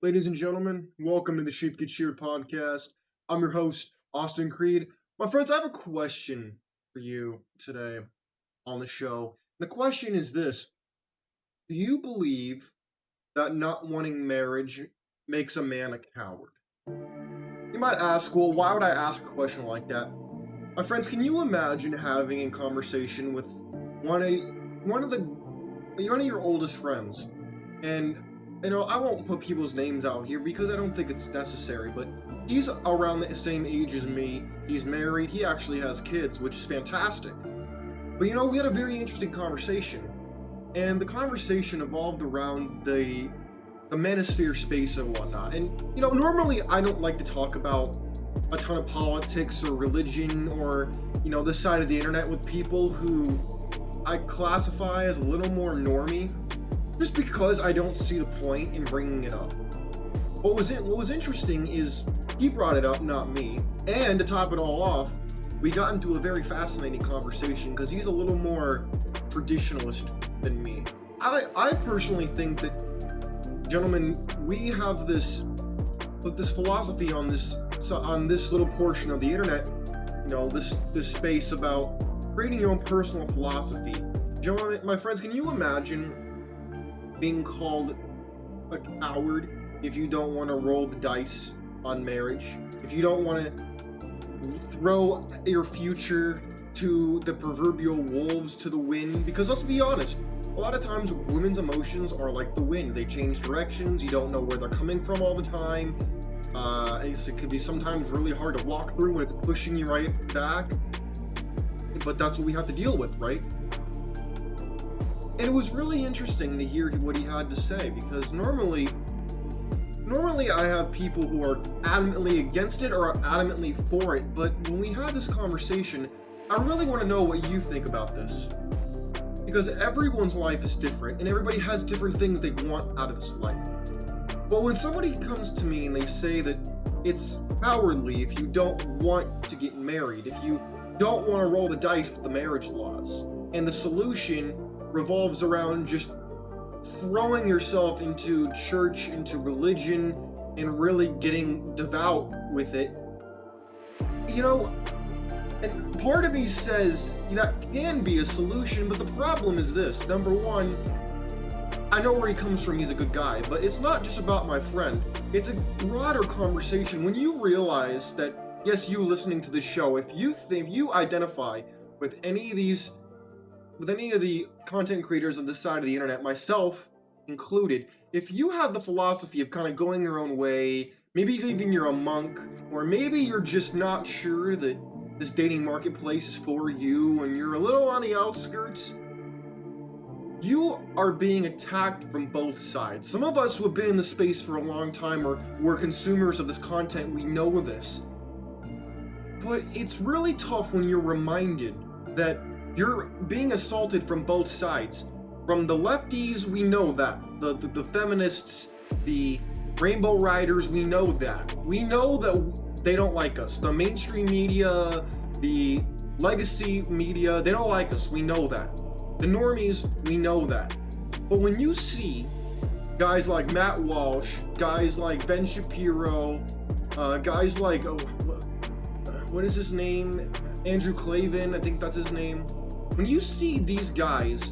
Ladies and gentlemen, welcome to the Sheep Get Sheared podcast. I'm your host, Austin Creed. My friends, I have a question for you today on the show. The question is this: do you believe that not wanting marriage makes a man a coward? You might ask, well, why would I ask a question like that? My friends, can you imagine having a conversation with one of your oldest friends? And I won't put people's names out here because I don't think it's necessary, but he's around the same age as me. He's married. He actually has kids, which is fantastic. But we had a very interesting conversation. And the conversation evolved around the manosphere space and whatnot. And, normally I don't like to talk about a ton of politics or religion or, this side of the internet with people who I classify as a little more normie, just because I don't see the point in bringing it up. What was interesting is he brought it up, not me. And to top it all off, we got into a very fascinating conversation because he's a little more traditionalist than me. I personally think that, gentlemen, we have this philosophy on this little portion of the internet, this space about creating your own personal philosophy. Gentlemen, my friends, can you imagine being called a coward if you don't want to roll the dice on marriage, if you don't want to throw your future to the proverbial wolves to the wind? Because let's be honest, a lot of times women's emotions are like the wind. They change directions. You don't know where they're coming from all the time. It could be sometimes really hard to walk through when it's pushing you right back, but that's what we have to deal with, right? And it was really interesting to hear what he had to say, because normally I have people who are adamantly against it or are adamantly for it, but when we had this conversation, I really want to know what you think about this. Because everyone's life is different, and everybody has different things they want out of this life. But when somebody comes to me and they say that it's cowardly if you don't want to get married, if you don't want to roll the dice with the marriage laws, and the solution revolves around just throwing yourself into church, into religion, and really getting devout with it, and part of me says that can be a solution, but the problem is this. Number one, I know where he comes from, he's a good guy, but it's not just about my friend. It's a broader conversation. When you realize that, yes, you listening to this show, if you identify with any of the content creators on this side of the internet, myself included, if you have the philosophy of kind of going your own way, maybe even you're a monk, or maybe you're just not sure that this dating marketplace is for you and you're a little on the outskirts, you are being attacked from both sides. Some of us who have been in the space for a long time, or we're consumers of this content, we know this. But it's really tough when you're reminded that you're being assaulted from both sides. From the lefties, we know that. The feminists, the rainbow riders, we know that. We know that they don't like us. The mainstream media, the legacy media, they don't like us. We know that. The normies, we know that. But when you see guys like Matt Walsh, guys like Ben Shapiro, guys like, what is his name? Andrew Clavin, I think that's his name. When you see these guys,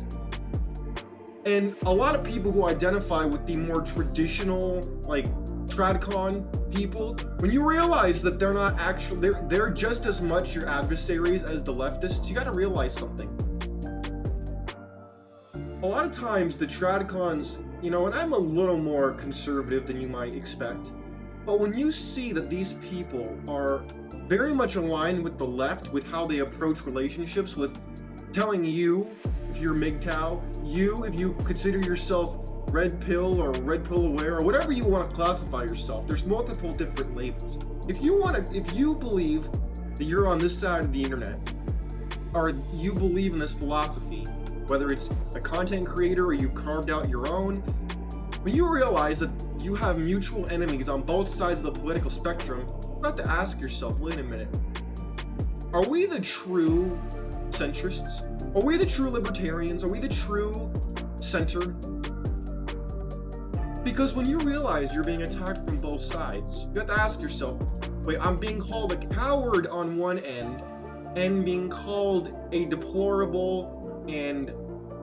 and a lot of people who identify with the more traditional, like, tradcon people, when you realize that they're not actually, they're just as much your adversaries as the leftists, you gotta realize something. A lot of times the tradcons, and I'm a little more conservative than you might expect, but when you see that these people are very much aligned with the left, with how they approach relationships, with telling you if you're MGTOW, you if you consider yourself red pill or red pill aware or whatever you want to classify yourself, there's multiple different labels. If you believe that you're on this side of the internet, or you believe in this philosophy, whether it's a content creator or you've carved out your own, when you realize that you have mutual enemies on both sides of the political spectrum, you have to ask yourself, wait a minute, are we the true centrists? Are we the true libertarians? Are we the true center? Because when you realize you're being attacked from both sides, you have to ask yourself, wait, I'm being called a coward on one end and being called a deplorable and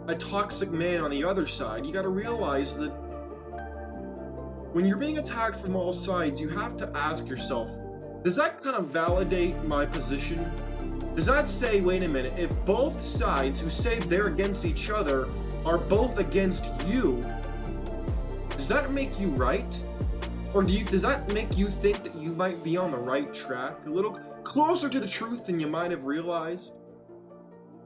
a toxic man on the other side. You got to realize that when you're being attacked from all sides, you have to ask yourself, does that kind of validate my position? Does that say, wait a minute, if both sides who say they're against each other are both against you, does that make you right? Or does that make you think that you might be on the right track? A little closer to the truth than you might have realized?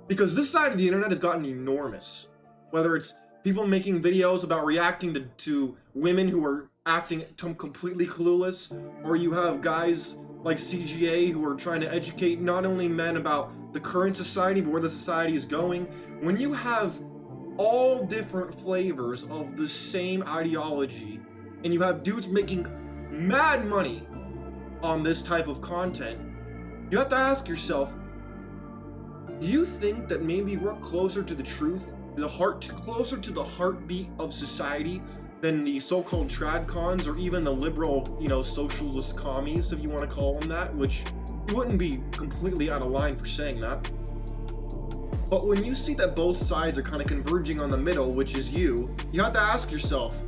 Because this side of the internet has gotten enormous. Whether it's people making videos about reacting to women who are acting completely clueless, or you have guys like CGA who are trying to educate not only men about the current society, but where the society is going. When you have all different flavors of the same ideology, and you have dudes making mad money on this type of content, you have to ask yourself, do you think that maybe we're closer to the truth, closer to the heartbeat of society than the so-called tradcons or even the liberal, socialist commies, if you want to call them that, which you wouldn't be completely out of line for saying that. But when you see that both sides are kind of converging on the middle, which is you have to ask yourself,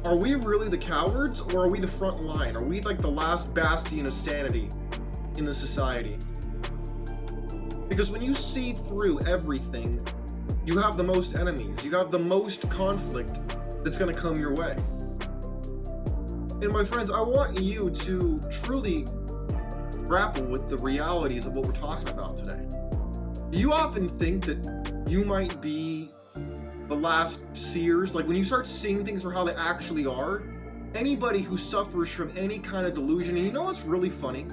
are we really the cowards, or are we the front line? Are we like the last bastion of sanity in the society? Because when you see through everything, you have the most enemies, you have the most conflict that's going to come your way. And my friends, I want you to truly grapple with the realities of what we're talking about today. Do you often think that you might be the last seers? Like when you start seeing things for how they actually are, anybody who suffers from any kind of delusion, and you know what's really funny?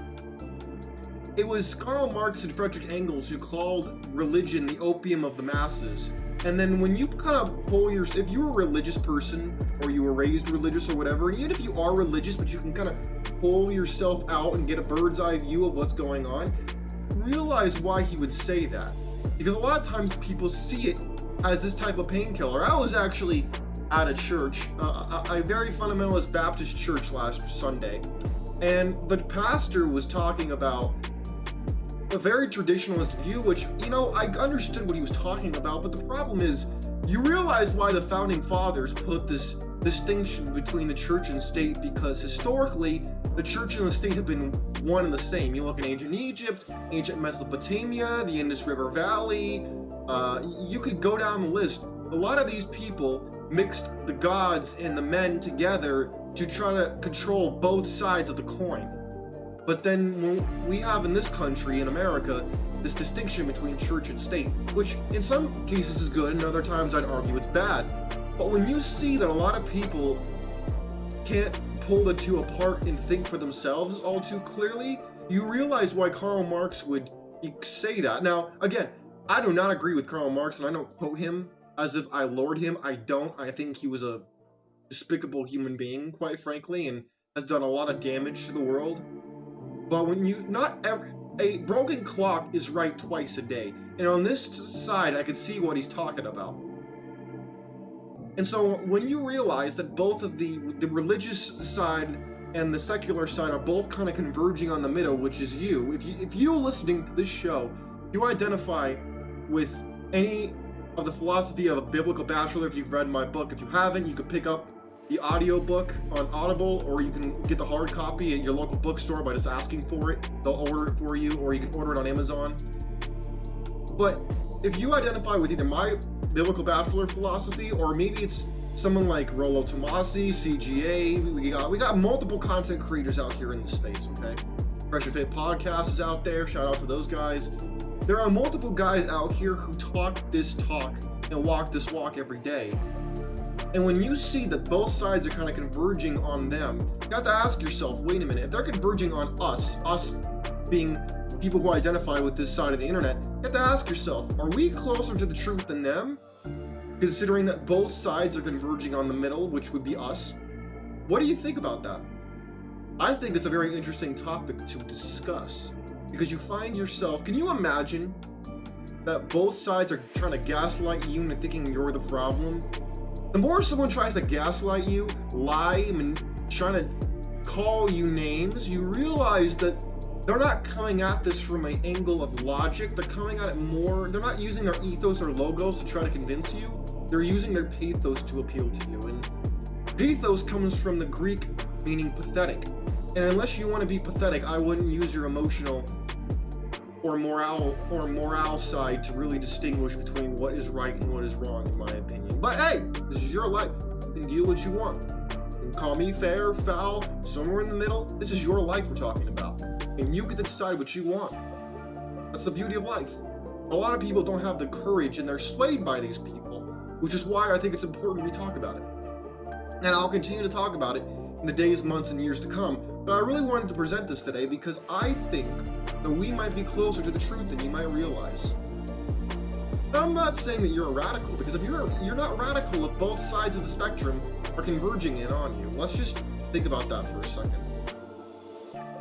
It was Karl Marx and Friedrich Engels who called religion the opium of the masses. And then when you kind of if you're a religious person, or you were raised religious or whatever, and even if you are religious, but you can kind of pull yourself out and get a bird's eye view of what's going on, realize why he would say that. Because a lot of times people see it as this type of painkiller. I was actually at a church, a very fundamentalist Baptist church last Sunday, and the pastor was talking about a very traditionalist view, which, I understood what he was talking about, but the problem is, you realize why the founding fathers put this distinction between the church and state, because historically, the church and the state have been one and the same. You look at ancient Egypt, ancient Mesopotamia, the Indus River Valley, you could go down the list. A lot of these people mixed the gods and the men together to try to control both sides of the coin. But then when we have in this country, in America, this distinction between church and state, which in some cases is good, and other times I'd argue it's bad. But when you see that a lot of people can't pull the two apart and think for themselves all too clearly, you realize why Karl Marx would say that. Now, again, I do not agree with Karl Marx, and I don't quote him as if I lord him. I don't. I think he was a despicable human being, quite frankly, and has done a lot of damage to the world. But when a broken clock is right twice a day. And on this side, I could see what he's talking about. And so when you realize that both of the religious side and the secular side are both kind of converging on the middle, which is you, if you're listening to this show, you identify with any of the philosophy of a biblical bachelor, if you've read my book. If you haven't, you could pick up the audiobook on Audible, or you can get the hard copy at your local bookstore by just asking for it. They'll order it for you, or you can order it on Amazon. But if you identify with either my biblical bachelor philosophy, or maybe it's someone like Rollo Tomasi, CGA, we got multiple content creators out here in this space, okay? Fresh and Fit Podcast is out there, shout out to those guys. There are multiple guys out here who talk this talk and walk this walk every day. And when you see that both sides are kind of converging on them, you have to ask yourself, wait a minute, if they're converging on us being people who identify with this side of the internet, you have to ask yourself, are we closer to the truth than them? Considering that both sides are converging on the middle, which would be us. What do you think about that? I think it's a very interesting topic to discuss, because you find yourself, can you imagine that both sides are trying to gaslight you into thinking you're the problem? The more someone tries to gaslight you, lie, and trying to call you names, you realize that they're not coming at this from an angle of logic. They're coming at it more, they're not using their ethos or logos to try to convince you. They're using their pathos to appeal to you. And pathos comes from the Greek meaning pathetic. And unless you want to be pathetic, I wouldn't use your emotional or morale side to really distinguish between what is right and what is wrong, in my opinion. But hey, this is your life. You can do what you want. You can call me fair, foul, somewhere in the middle. This is your life we're talking about. And you get to decide what you want. That's the beauty of life. A lot of people don't have the courage, and they're swayed by these people, which is why I think it's important we talk about it. And I'll continue to talk about it in the days, months, and years to come. But I really wanted to present this today because I think that we might be closer to the truth than you might realize. Now, I'm not saying that you're a radical, because if you're not radical if both sides of the spectrum are converging in on you. Let's just think about that for a second.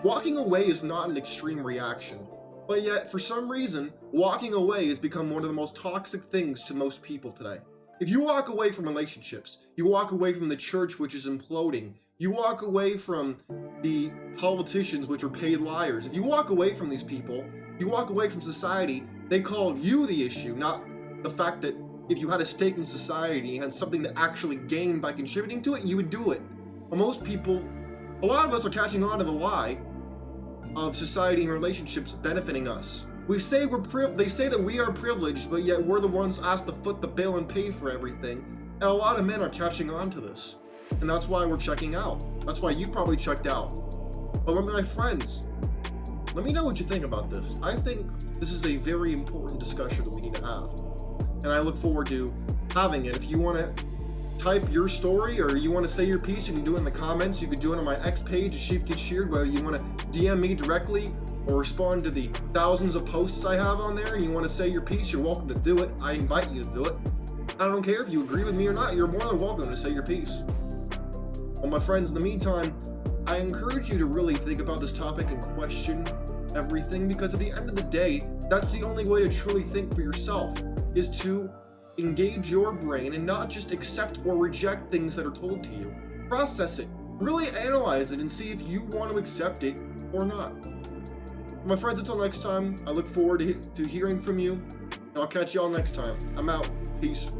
Walking away is not an extreme reaction, but yet, for some reason, walking away has become one of the most toxic things to most people today. If you walk away from relationships, you walk away from the church, which is imploding, you walk away from the politicians, which are paid liars. If you walk away from these people, you walk away from society, they call you the issue, not the fact that if you had a stake in society and had something to actually gain by contributing to it, you would do it. But most people, a lot of us are catching on to the lie of society and relationships benefiting us. They say that we are privileged, but yet we're the ones asked to foot the bill and pay for everything. And a lot of men are catching on to this. And that's why we're checking out. That's why you probably checked out. But my friends, let me know what you think about this. I think this is a very important discussion that we need to have. And I look forward to having it. If you want to type your story or you want to say your piece, you can do it in the comments. You can do it on my X page, Sheep Get Sheared, whether you want to DM me directly or respond to the thousands of posts I have on there and you want to say your piece, you're welcome to do it. I invite you to do it. I don't care if you agree with me or not, you're more than welcome to say your piece. Well, my friends, in the meantime, I encourage you to really think about this topic and question everything, because at the end of the day, that's the only way to truly think for yourself, is to engage your brain and not just accept or reject things that are told to you. Process it, really analyze it, and see if you want to accept it or not. My friends, until next time, I look forward to hearing from you, and I'll catch y'all next time. I'm out. Peace.